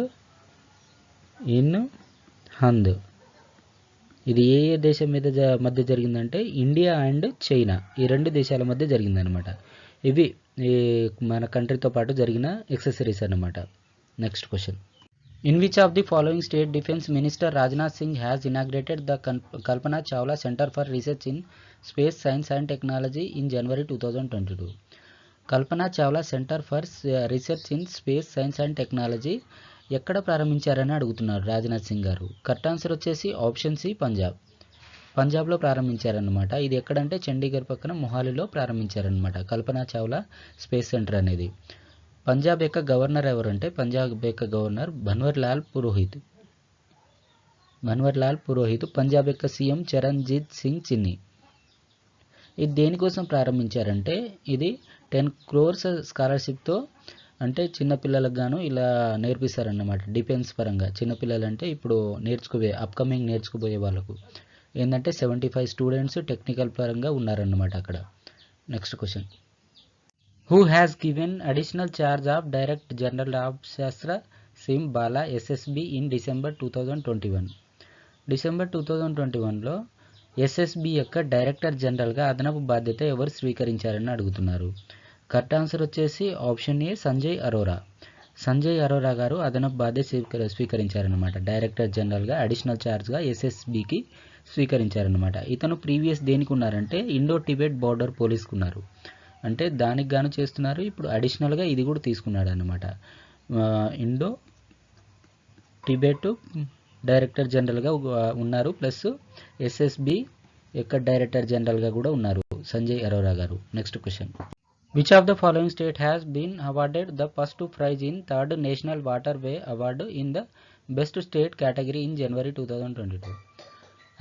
ఇది ఏ దేశం మధ్య జరిగిందంటే ఇండియా అండ్ చైనా ఈ రెండు దేశాల మధ్య జరిగిందనమాట. ఇవి మన కంట్రీతో పాటు జరిగిన ఎక్సెసరీస్ అన్నమాట. Next question. In which of the following state defence minister Rajnath Singh has inaugurated the Kalpana Chawla centre for research in space science and technology in January 2022. Kalpana Chawla centre for research in space science and technology ఎక్కడ ప్రారంభించారని అడుగుతున్నారు రాజ్నాథ్ సింగ్ గారు. Correct answer వచ్చేసి option C పంజాబ్లో ప్రారంభించారనమాట. ఇది ఎక్కడంటే చండీగఢ్ పక్కన మొహాలీలో ప్రారంభించారనమాట Kalpana Chawla space centre అనేది. పంజాబ్ యొక్క గవర్నర్ ఎవరంటే భన్వర్లాల్ పురోహిత్. పంజాబ్ యొక్క సీఎం చరణ్జీత్ సింగ్ చిన్ని. ఇది దేనికోసం ప్రారంభించారంటే ఇది 10 crores స్కాలర్షిప్తో అంటే చిన్నపిల్లలకు గాను ఇలా నేర్పిస్తారన్నమాట. డిఫెన్స్ పరంగా చిన్నపిల్లలు అంటే ఇప్పుడు అప్కమింగ్ నేర్చుకుపోయే వాళ్ళకు ఏంటంటే 75 స్టూడెంట్స్ టెక్నికల్ పరంగా ఉన్నారన్నమాట అక్కడ. Next question. Who has given additional charge of direct general of Sashastra Seema Bal SSB in December 2021. December 2021లో ఎస్ఎస్బి యొక్క డైరెక్టర్ జనరల్గా అదనపు బాధ్యత ఎవరు స్వీకరించారని అడుగుతున్నారు. కరెక్ట్ ఆన్సర్ వచ్చేసి ఆప్షన్ ఏ సంజయ్ అరోరా గారు అదనపు బాధ్యత స్వీకరించారనమాట. డైరెక్టర్ జనరల్గా అడిషనల్ ఛార్జ్గా ఎస్ఎస్బికి స్వీకరించారనమాట. ఇతను ప్రీవియస్ దేనికి ఉన్నారంటే ఇండో టిబెట్ బార్డర్ పోలీస్కి ఉన్నారు. అంటే దానికి గాను చేస్తున్నారు. ఇప్పుడు అడిషనల్గా ఇది కూడా తీసుకున్నాడు అనమాట. ఇండో టిబెట్ డైరెక్టర్ జనరల్గా ఉన్నారు, ప్లస్ ఎస్ఎస్బి యొక్క డైరెక్టర్ జనరల్గా కూడా ఉన్నారు సంజయ్ అరోరా గారు. Next question. Which of the following state has been awarded the first prize in 3rd national waterway award in the best state category in జనవరి 2022.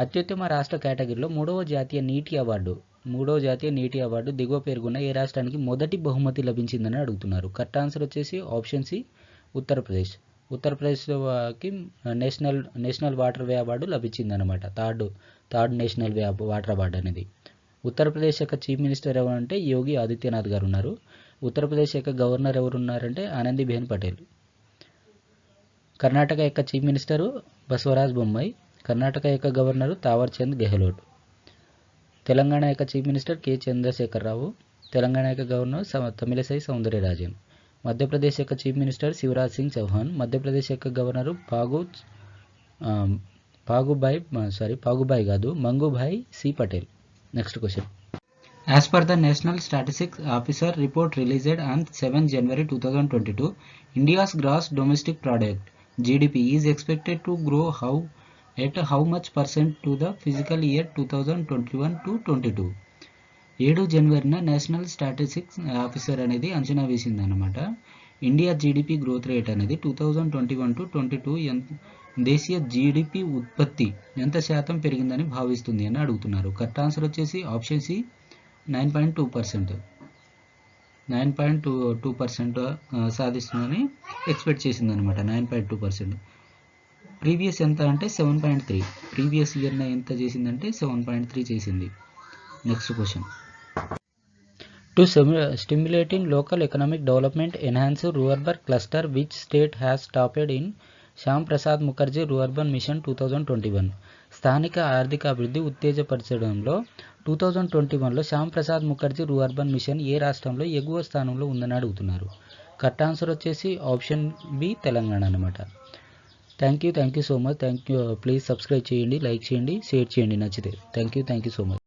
అత్యుత్తమ రాష్ట్ర కేటగిరీలో మూడవ జాతీయ నీటి అవార్డు దిగువ పేర్కొన్న ఏ రాష్ట్రానికి మొదటి బహుమతి లభించిందని అడుగుతున్నారు. కరెక్ట్ ఆన్సర్ వచ్చేసి option C ఉత్తరప్రదేశ్కి national waterway award లభించిందనమాట. Third national వే వాటర్ అవార్డు అనేది. ఉత్తరప్రదేశ్ యొక్క చీఫ్ మినిస్టర్ ఎవరంటే యోగి ఆదిత్యనాథ్ గారు ఉన్నారు. ఉత్తరప్రదేశ్ యొక్క గవర్నర్ ఎవరు ఉన్నారంటే ఆనందీబెన్ పటేల్. కర్ణాటక యొక్క చీఫ్ మినిస్టరు బసవరాజ్ బొమ్మాయి. కర్ణాటక యొక్క గవర్నరు తావర్ చంద్ గెహ్లోట్. తెలంగాణ యొక్క chief minister K Chandrashekar Rao. Telangana యొక్క గవర్నర్ తమిళసై సౌందరరాజన్. మధ్యప్రదేశ్ యొక్క చీఫ్ మినిస్టర్ శివరాజ్ సింగ్ చౌహాన్. మధ్యప్రదేశ్ యొక్క governor Mangubhai C Patel. Next question. As per the National Statistics Officer report released on 7 January 2022, India's gross domestic product (GDP) is expected to grow at how much percent to the fiscal year 2021 to 22. 7 జనవరిన national statistics officer అనేది అంచనా వేసింది అనమాట. India GDP growth rate అనేది 2021 to 22 దేశీయ GDP ఉత్పత్తి ఎంత శాతం పెరిగిందని భావిస్తుంది అని అడుగుతున్నారు. కరెక్ట్ ఆన్సర్ వచ్చేసి ఆప్షన్ సి 9.2%. 9.2% సాధిస్తుందని ఎక్స్పెక్ట్ చేసింది అనమాట. 9.2%. ప్రీవియస్ ఎంత అంటే 7.3. ప్రీవియస్ ఇయర్న ఎంత చేసిందంటే 7.3 చేసింది. Next question. To stimulating local economic development enhance rural cluster which state has topped in Shyam Prasad Mukherjee rurban mission 2021. స్థానిక ఆర్థిక అభివృద్ధి ఉత్తేజపరచడంలో 2021లో శ్యామ్ ప్రసాద్ ముఖర్జీ రూర్బన్ మిషన్ ఏ రాష్ట్రంలో ఎగువ స్థానంలో ఉందని అడుగుతున్నారు. కరెక్ట్ ఆన్సర్ వచ్చేసి ఆప్షన్ బి తెలంగాణ అనమాట. Thank you so much. Please subscribe చేయండి, లైక్ చేయండి, షేర్ చేయండి నచ్చితే. Thank you so much.